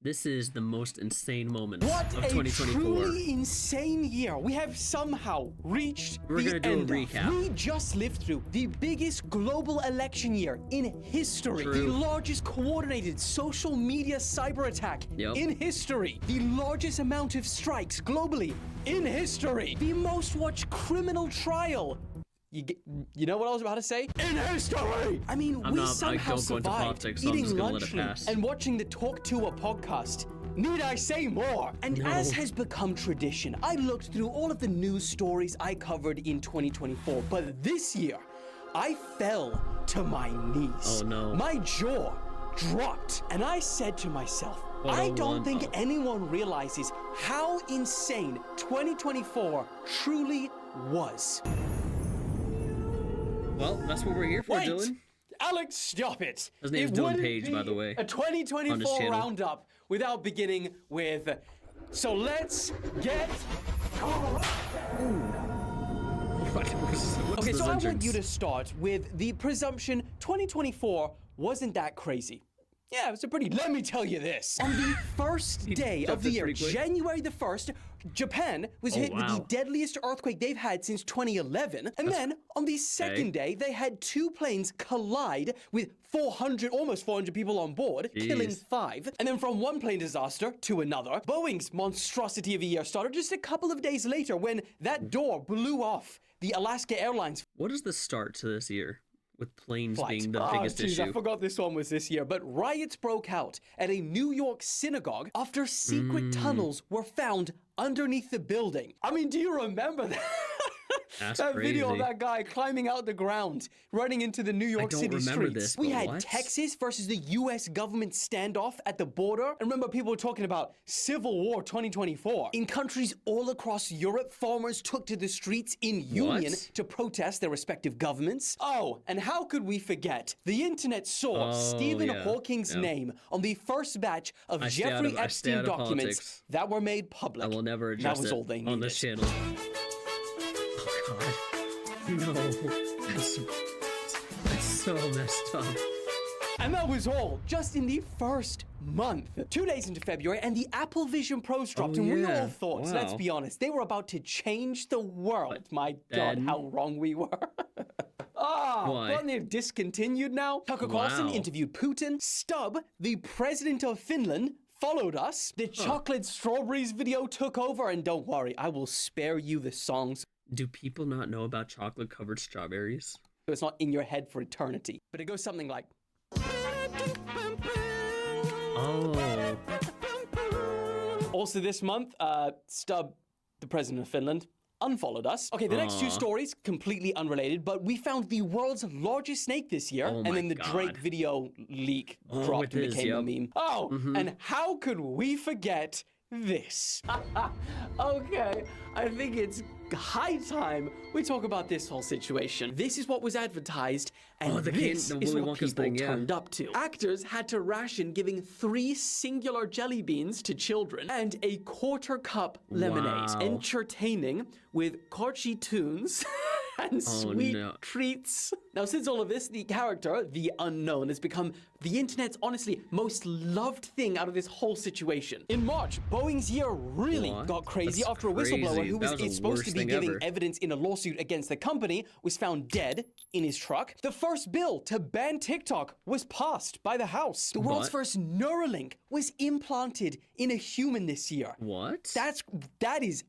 This is the most insane moment What of a 2024. truly insane year. We have somehow reached We're the gonna do a end recap. of. We just lived through the biggest global election year in history. True. The largest coordinated social media cyber attack Yep. in history. The largest amount of strikes globally in history. The most watched criminal trial. You know what I was about to say? In history! I mean, we somehow don't go into survived politics, so I'm eating just gonna let lunch it pass. and watching the Talk to a podcast. Need I say more? And No. as has become tradition, I looked through all of the news stories I covered in 2024, but this year, I fell to my knees. Oh, no. My jaw dropped, and I said to myself, What a I don't think one-off. anyone realizes how insane 2024 truly was. Well, that's what we're here for, Wait! Dylan. Alex, stop it! His name's It Dylan wouldn't Page, be by the way, A on his 2024 channel. roundup without beginning with. So let's get. What's Okay, the so I want sentence? you to start with the presumption 2024 wasn't that crazy. Yeah, it was a pretty. Let me tell you this. On the first day of jumped the in year, pretty quick. January the 1st, Japan was hit with the wow. deadliest earthquake they've had since 2011. And then on the second day, they had two planes collide with almost 400 people on board, killing Jeez. 5. And then from one plane disaster to another, Boeing's monstrosity of a year started just a couple of days later when that door blew off the Alaska Airlines What is the start to this year with planes flight. being the biggest jeez, I issue? forgot this one was this year. But riots broke out at a New York synagogue after secret tunnels were found underneath the building. I mean, do you remember that? That's That video of crazy. that guy climbing out the ground, running into the New York don't City remember streets. this, We but had what? Texas versus the U.S. government standoff at the border. And remember, people were talking about Civil War 2024. In countries all across Europe, farmers took to the streets in union What? to protest their respective governments. Oh, and how could we forget? The internet saw Oh, Stephen yeah. Hawking's Yeah. name on the first batch of I stay out Jeffrey of- I stay Epstein out of documents politics. that were made public. I will never That address was it all they on needed. this channel. Oh god. No. That's so messed up. And that was all just in the first month. 2 days into February, and the Apple Vision Pros dropped, Oh, and we yeah. all thought, let's Wow. be honest, they were about to change the world. My God, then- how wrong we were. Why? But they're discontinued now. Tucker Carlson Wow. interviewed Putin. Stubb, the president of Finland, followed us. The chocolate strawberries video took over, and don't worry, I will spare you the songs. Do people not know about chocolate covered strawberries? So it's not in your head for eternity. But it goes something like. Oh. Also this month, Stubb, the president of Finland, unfollowed us. Okay, the next two Aw. stories, completely unrelated, but we found the world's largest snake this year, Oh and my then the Drake God. video leak Oh, dropped with and his, became a yep. meme. Oh, and how could we forget this? Okay, I think it's high time we talk about this whole situation. This is what was advertised, and Oh, the this is Willy what Wonka's people thing, yeah. turned up to. Actors had to ration giving 3 singular jelly beans to children and a quarter cup lemonade. Wow. Entertaining with Corchi tunes and sweet no. treats. Now, since all of this, the character, the unknown, has become the internet's honestly most loved thing out of this whole situation. In March, Boeing's year really What? got crazy That's after a whistleblower crazy. who That was was the supposed to worst be thing giving ever. evidence in a lawsuit against the company was found dead in his truck. The first bill to ban TikTok was passed by the House. The world's What? first Neuralink was implanted in a human this year. What? That is,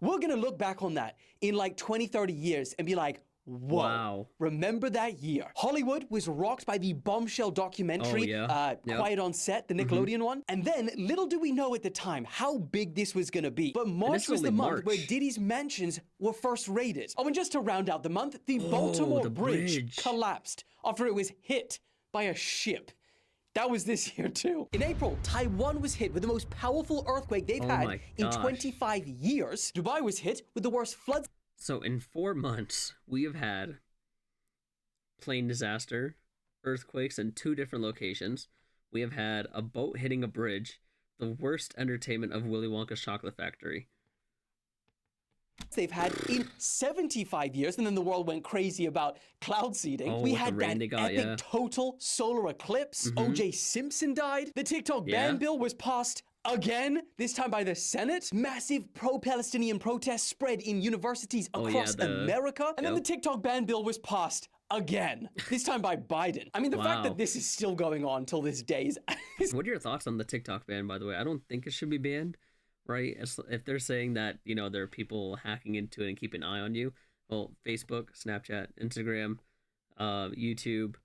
we're gonna look back on that in like 20, 30 years and be like, whoa, Wow. remember that year? Hollywood was rocked by the bombshell documentary, Oh, yeah. Yep. Quiet on Set, the Nickelodeon one. And then, little do we know at the time how big this was gonna be. But March this is was the only month where March. Diddy's mansions were first raided. Oh, and just to round out the month, the Baltimore the bridge bridge. collapsed after it was hit by a ship. That was this year too. In April, Taiwan was hit with the most powerful earthquake they've Oh had my in gosh. 25 years. Dubai was hit with the worst floods. So in 4 months, we have had plane disaster, earthquakes in 2 different locations. We have had a boat hitting a bridge, the worst entertainment of Willy Wonka's Chocolate Factory. they've had in 75 years, and then the world went crazy about cloud seeding. Oh, We with the had rain that they got, epic yeah. total solar eclipse. O.J. Simpson died. The TikTok ban Yeah. bill was passed again, this time by the Senate. Massive pro-Palestinian protests spread in universities Oh, yeah, across the- America. And then the Yep. TikTok ban bill was passed again, this time by Biden. I mean, the fact Wow. that this is still going on till this day is What are your thoughts on the TikTok ban, by the way? I don't think it should be banned, right? If they're saying that, you know, there are people hacking into it and keep an eye on you, well, Facebook, Snapchat, Instagram, YouTube,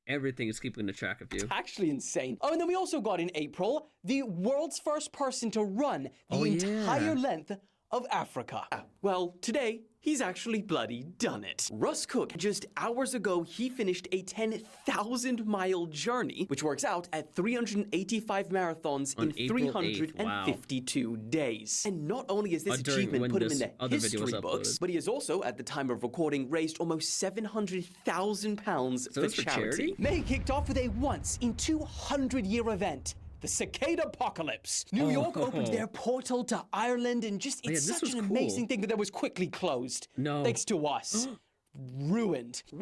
everything is keeping a track of you. actually insane. Oh, and then we also got in April the world's first person to run the Oh, yeah. entire length of Africa. Well, today, he's actually bloody done it. Russ Cook, just hours ago, he finished a 10,000-mile journey, which works out at 385 marathons On in April 8th, 352 days. And not only is this During achievement when put him in this the other video was history books, uploaded. but he has also, at the time of recording, raised almost 700,000 pounds for it's for charity. charity? May kicked off with a once-in-200-year event. The Cicada Apocalypse. New York opened their portal to Ireland, and just it's yeah, this such was an cool. amazing thing that was quickly closed. No. Thanks to us. Ruined. Woo!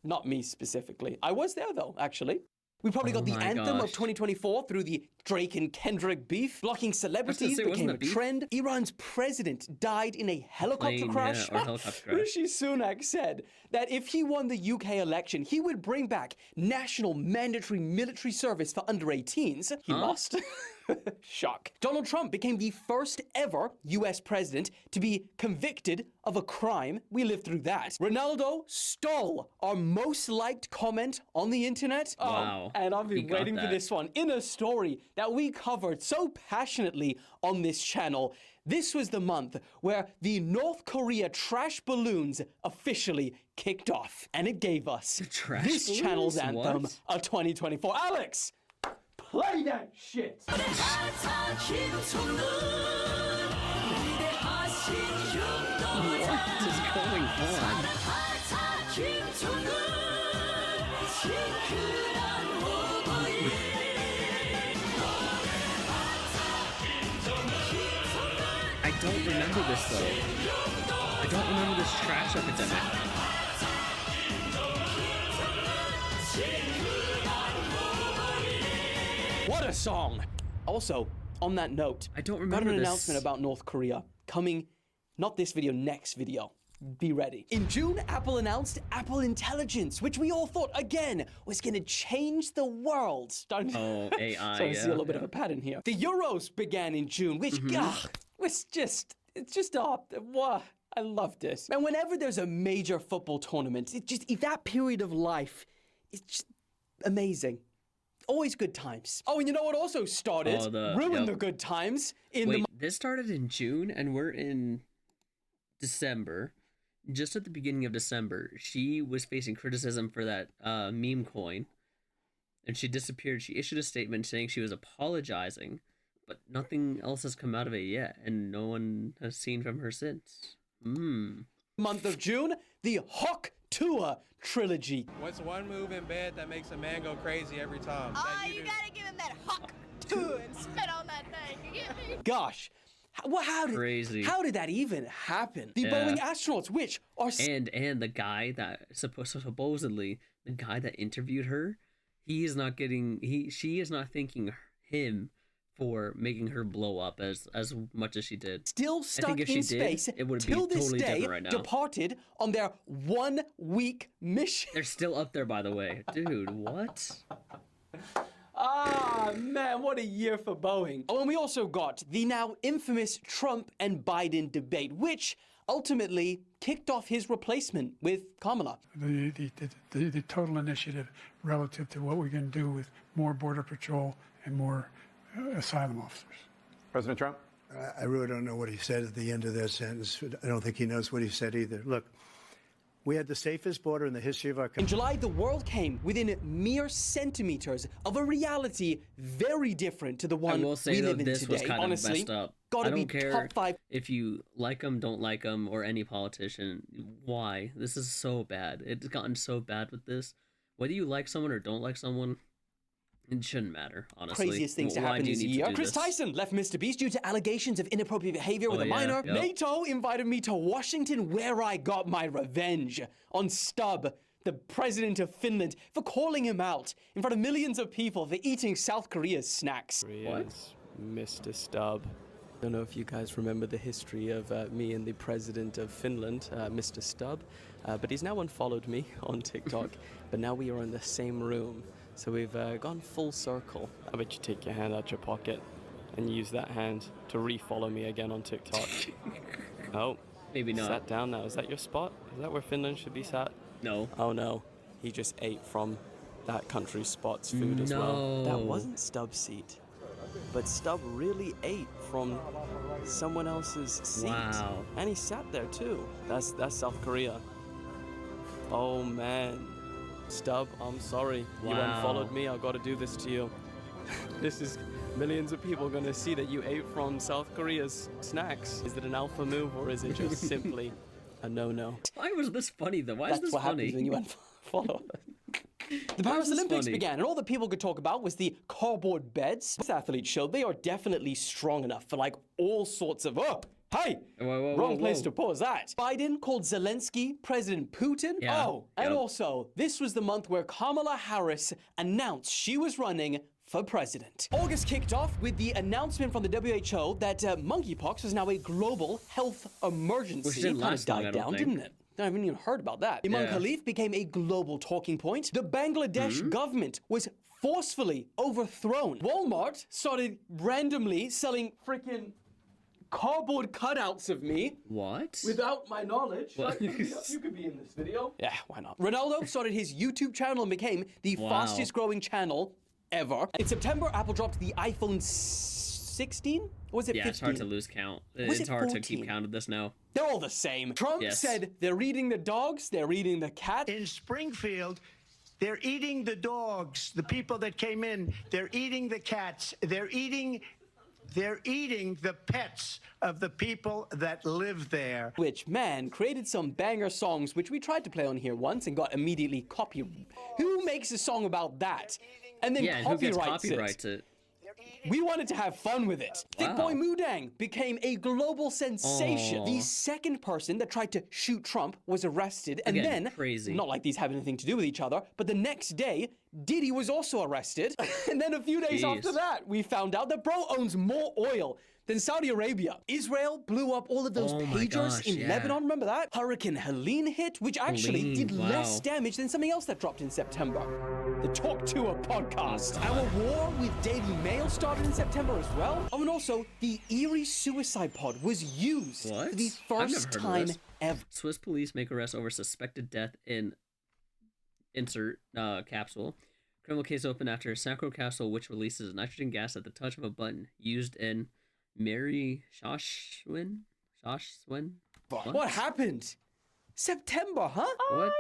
Not me specifically. I was there though, actually. We probably got the my anthem of gosh. 2024 through the Drake and Kendrick beef. Blocking celebrities say, became wasn't a it beef? trend. Iran's president died in a helicopter Plane, crash. yeah, or helicopter crash. Rishi Sunak said that if he won the UK election, he would bring back national mandatory military service for under 18s. He lost. Shock. Donald Trump became the first ever US president to be convicted of a crime. We lived through that. Ronaldo stole our most liked comment on the internet. Wow. And I've He been got waiting for that. this one. In a story that we covered so passionately on this channel, this was the month where the North Korea trash balloons officially kicked off. And it gave us trash this channel's balloons? anthem What? of 2024. Alex, play that shit. What is going on? I don't remember this though. I don't remember this trash epidemic. What a song! Also, on that note, I don't got remember an this. announcement about North Korea coming, not this video, next video. Be ready. In June, Apple announced Apple Intelligence, which we all thought, again, was gonna change the world. Starting Oh, AI, starting to see a yeah, little bit of a pattern here. The Euros began in June, which, was just, wow. I loved it. And whenever there's a major football tournament, that period of life, it's just amazing. Always good times. Oh, and you know what also started? Oh, Ruined yep. the good times in Wait, this started in June and we're in December. Just at the beginning of December, she was facing criticism for that meme coin, and she disappeared. She issued a statement saying she was apologizing, but nothing else has come out of it yet, and no one has seen from her since. month of June, the Hawk Tour trilogy. What's one move in bed that makes a man go crazy every time? Oh, That you do? gotta give him that hawk too and spit on that thing. You get me? Gosh, how did Crazy. How did that even happen? The Yeah. Boeing astronauts, which are And the guy that supposedly the guy that interviewed her, she is not thanking him for making her blow up as much as she did. still stuck if in she did, space it would be till this totally day, different right now. departed on their 1-week mission. They're still up there, by the way. Dude, what? Ah, man, what a year for Boeing. Oh, and we also got the now infamous Trump and Biden debate, which ultimately kicked off his replacement with Kamala. The total initiative relative to what we're going to do with more Border Patrol and more asylum officers. President Trump? I really don't know what he said at the end of that sentence. I don't think he knows what he said either. Look, we had the safest border in the history of our In country. July, the world came within mere centimeters of a reality very different to the I one will say we though, live in this today. was kind Honestly, of messed up. gotta I be don't care top 5. if you like them, don't like them, or any politician. Why? This is so bad. It's gotten so bad with this. Whether you like someone or don't like someone, It shouldn't matter, honestly. Craziest things to Why happen do you this need to year. do Chris this? Tyson left Mr. Beast due to allegations of inappropriate behavior with Oh, a yeah, minor. yep. NATO invited me to Washington, where I got my revenge on Stubb, the president of Finland, for calling him out in front of millions of people for eating South Korea's snacks. What? Mr. Stubb. I don't know if you guys remember the history of me and the president of Finland, Mr. Stubb, but he's now unfollowed me on TikTok, but now we are in the same room. So we've gone full circle. I bet you take your hand out your pocket and use that hand to refollow me again on TikTok. Oh, Maybe not. sat down now. Is that your spot? Is that where Finland should be sat? No. Oh no, he just ate from that country's spot's food as well. That No. wasn't Stubb's seat, but Stubb really ate from someone else's seat. Wow. And he sat there too. That's South Korea. Oh man. Stubb, I'm sorry. You Wow. unfollowed me, I've got to do this to you. This is millions of people gonna see that you ate from South Korea's snacks. Is it an alpha move or is it just simply a no-no? Why was this funny though? Why is That's this what funny? happens when you unfollow. The Why is this Paralympics funny? began, and all that people could talk about was the cardboard beds. This athlete showed they are definitely strong enough for like all sorts of. Oh, hey, Whoa, wrong place whoa. to pause that. Biden called Zelensky President Putin. Yeah, Oh, and yep. also this was the month where Kamala Harris announced she was running for president. August kicked off with the announcement from the WHO that monkeypox was now a global health emergency. Which didn't Kinda last long, I died don't down, think. didn't it? I haven't even heard about that. Imam Yeah. Khalif became a global talking point. The Bangladesh Mm-hmm. government was forcefully overthrown. Walmart started randomly selling freaking cardboard cutouts of me What? without my knowledge. What? You could be in this video. Yeah, why not? Ronaldo started his YouTube channel and became the Wow. fastest growing channel ever. In September, Apple dropped the iPhone 16? Or was it Yeah, 15? it's hard to lose count. Was It's it hard to 14? keep count of this now. They're all the same. Trump Yes. said they're eating the dogs, they're eating the cats. In Springfield, they're eating the dogs, the people that came in. They're eating the cats. They're eating the pets of the people that live there. Which, man, created some banger songs, which we tried to play on here once and got immediately copyrighted. Who makes a song about that? And then Yeah, and who gets copyrights it? it? We wanted to have fun with it. Thick Boy Wow. Mudang became a global sensation. Aw. The second person that tried to shoot Trump was arrested, and Again, then crazy. not like these have anything to do with each other, but the next day, Diddy was also arrested. And then a few days Jeez. after that, we found out that bro owns more oil than Saudi Arabia. Israel blew up all of those Oh my pagers gosh, in yeah. Lebanon. Remember that? Hurricane Helene hit, which actually Helene, did less wow. damage than something else that dropped in September. The Talk to a podcast. Our war with Daily Mail started in September as well. Oh, and also, the Erie suicide pod was used What? for the I've never first heard of time this. ever. Swiss police make arrest over suspected death in insert capsule. Criminal case opened after Sacro capsule, which releases nitrogen gas at the touch of a button, used in Mary Shoshwin? What happened? September, huh? What?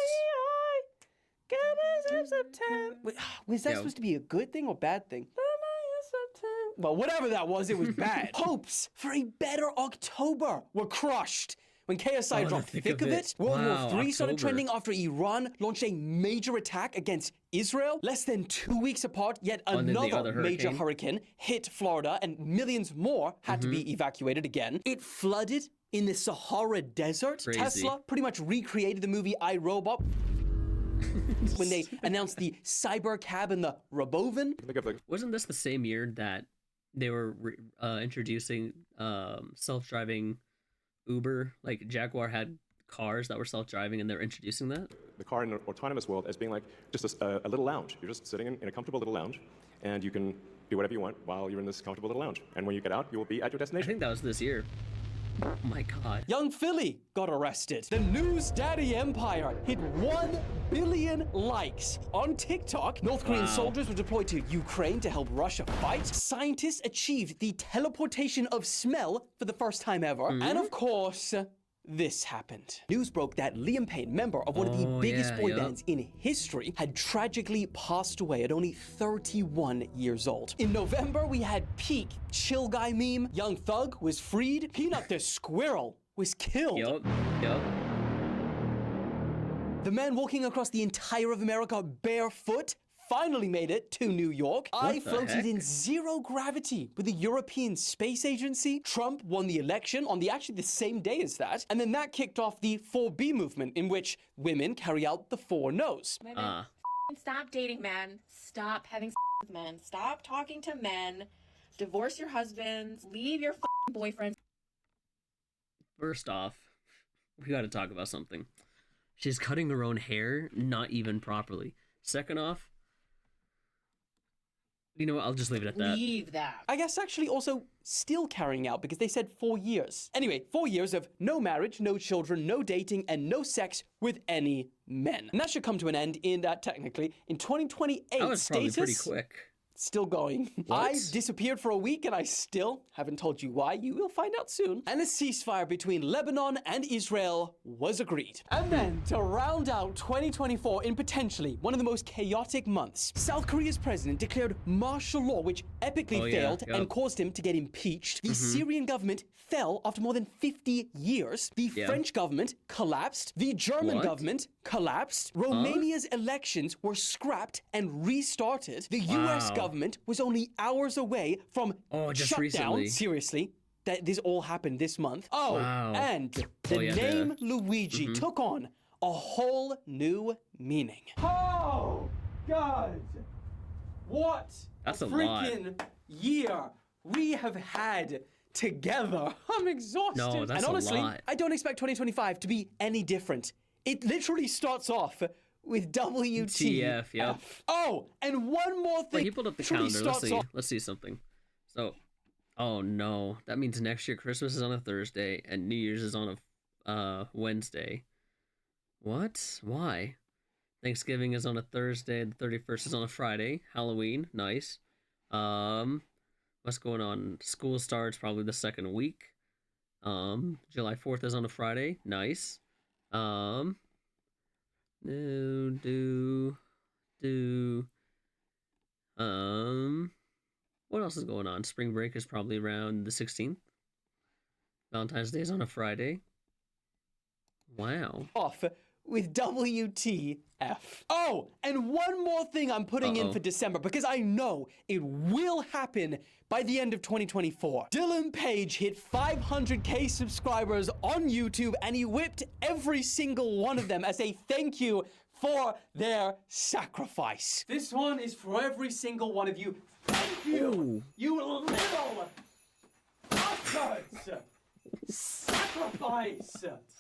September. Wait, was that Yeah. supposed to be a good thing or bad thing? Well, whatever that was, it was bad. Hopes for a better October were crushed when KSI Oh, the dropped thick Thick of of it. It. World Wow, War III started October. trending after Iran launched a major attack against Israel. Less than 2 weeks apart, yet And then the another other major hurricane. hurricane hit Florida and millions more had to Mm-hmm. be evacuated again. It flooded in the Sahara Desert. Crazy. Tesla pretty much recreated the movie I, Robot when they announced the Cyber Cab and the Robovan. Wasn't this the same year that they were introducing self-driving Uber? Like Jaguar had cars that were self-driving, and they're introducing that. The car in an autonomous world as being like just a little lounge. You're just sitting in a comfortable little lounge, and you can do whatever you want while you're in this comfortable little lounge. And when you get out, you will be at your I destination. think that was this year. Oh my god. Young Philly got arrested. The News Daddy Empire hit 1 billion likes on TikTok. North Korean Wow. soldiers were deployed to Ukraine to help Russia fight. Scientists achieved the teleportation of smell for the first time ever. And of course, this happened. News broke that Liam Payne, member of one of the Oh, biggest yeah, boy yeah. bands in history, had tragically passed away at only 31 years old. In November, we had peak chill guy meme. Young Thug was freed. Peanut the squirrel was killed. Yup. The man walking across the entire of America barefoot finally made it to New York. I the floated heck? in zero gravity with the European Space Agency. Trump won the election on actually the same day as that. And then that kicked off the 4B movement, in which women carry out the 4 no's. Ah. Stop dating men. Stop having with men. Stop talking to men. Divorce your husbands. Leave your boyfriends. First off, we got to talk about something. She's cutting her own hair, not even properly. Second off, you know what? I'll just leave it at that. Leave that. I guess actually also still carrying out, because they said 4 years. Anyway, 4 years of no marriage, no children, no dating, and no sex with any men. And that should come to an end in, technically, in 2028. That was probably pretty Status quick. still going. What? I disappeared for a week and I still haven't told you why. You will find out soon. And a ceasefire between Lebanon and Israel was agreed. And then, to round out 2024 in potentially one of the most chaotic months, South Korea's president declared martial law, which epically Oh, yeah, failed yep. and caused him to get impeached. The Syrian government fell after more than 50 years. The Yeah. French government collapsed. The German What? government collapsed. Romania's elections were scrapped and restarted. The US Wow. government was only hours away from Oh, just shutdown. recently. Seriously. That this all happened this month. Oh, Wow. and the Oh, yeah, name the- Luigi took on a whole new meaning. Oh, God. What That's a lot. freaking year we have had together. I'm exhausted. No, that's and a honestly, lot. I don't expect 2025 to be any different. It literally starts off with WTF. yep. Oh, and one more thing. Wait, he pulled up the Literally calendar. Let's starts see. off- Let's see something. So, oh no, that means next year Christmas is on a Thursday and New Year's is on a Wednesday. What? Why? Thanksgiving is on a Thursday. The 31st is on a Friday. Halloween, nice. What's going on? School starts probably the second week. July 4th is on a Friday. Nice. What else is going on? Spring break is probably around the 16th. Valentine's Day is on a Friday. Wow. off with WTF. Oh, and one more thing I'm putting in Uh-oh. for December, because I know it will happen by the end of 2024. Dylan Page hit 500k subscribers on YouTube, and he whipped every single one of them as a thank you for their sacrifice. This one is for every single one of you. Thank you, Ooh. you little bastards. Sacrifice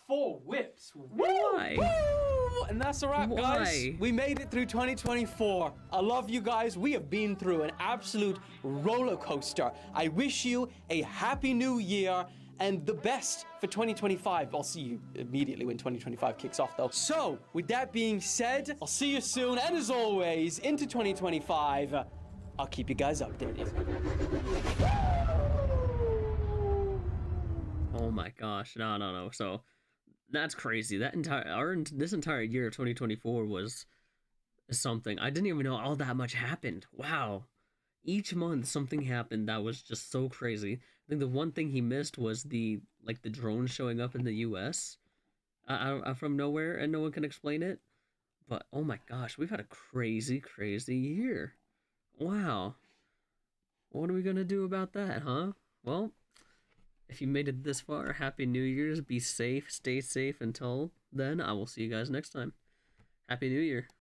for whips. Why? Woo! And that's a wrap, guys. Why? We made it through 2024. I love you guys. We have been through an absolute roller coaster. I wish you a happy new year and the best for 2025. I'll see you immediately when 2025 kicks off, though. So, with that being said, I'll see you soon. And as always, into 2025, I'll keep you guys updated. Oh my gosh. No. So that's crazy. This entire year of 2024 was something. I didn't even know all that much happened. Wow. Each month something happened that was just so crazy. I think the one thing he missed was the drone showing up in the US from nowhere and no one can explain it. But oh my gosh, we've had a crazy year. Wow. What are we gonna do about that, huh? Well, if you made it this far, Happy New Year's. Be safe, stay safe until then. I will see you guys next time. Happy New Year.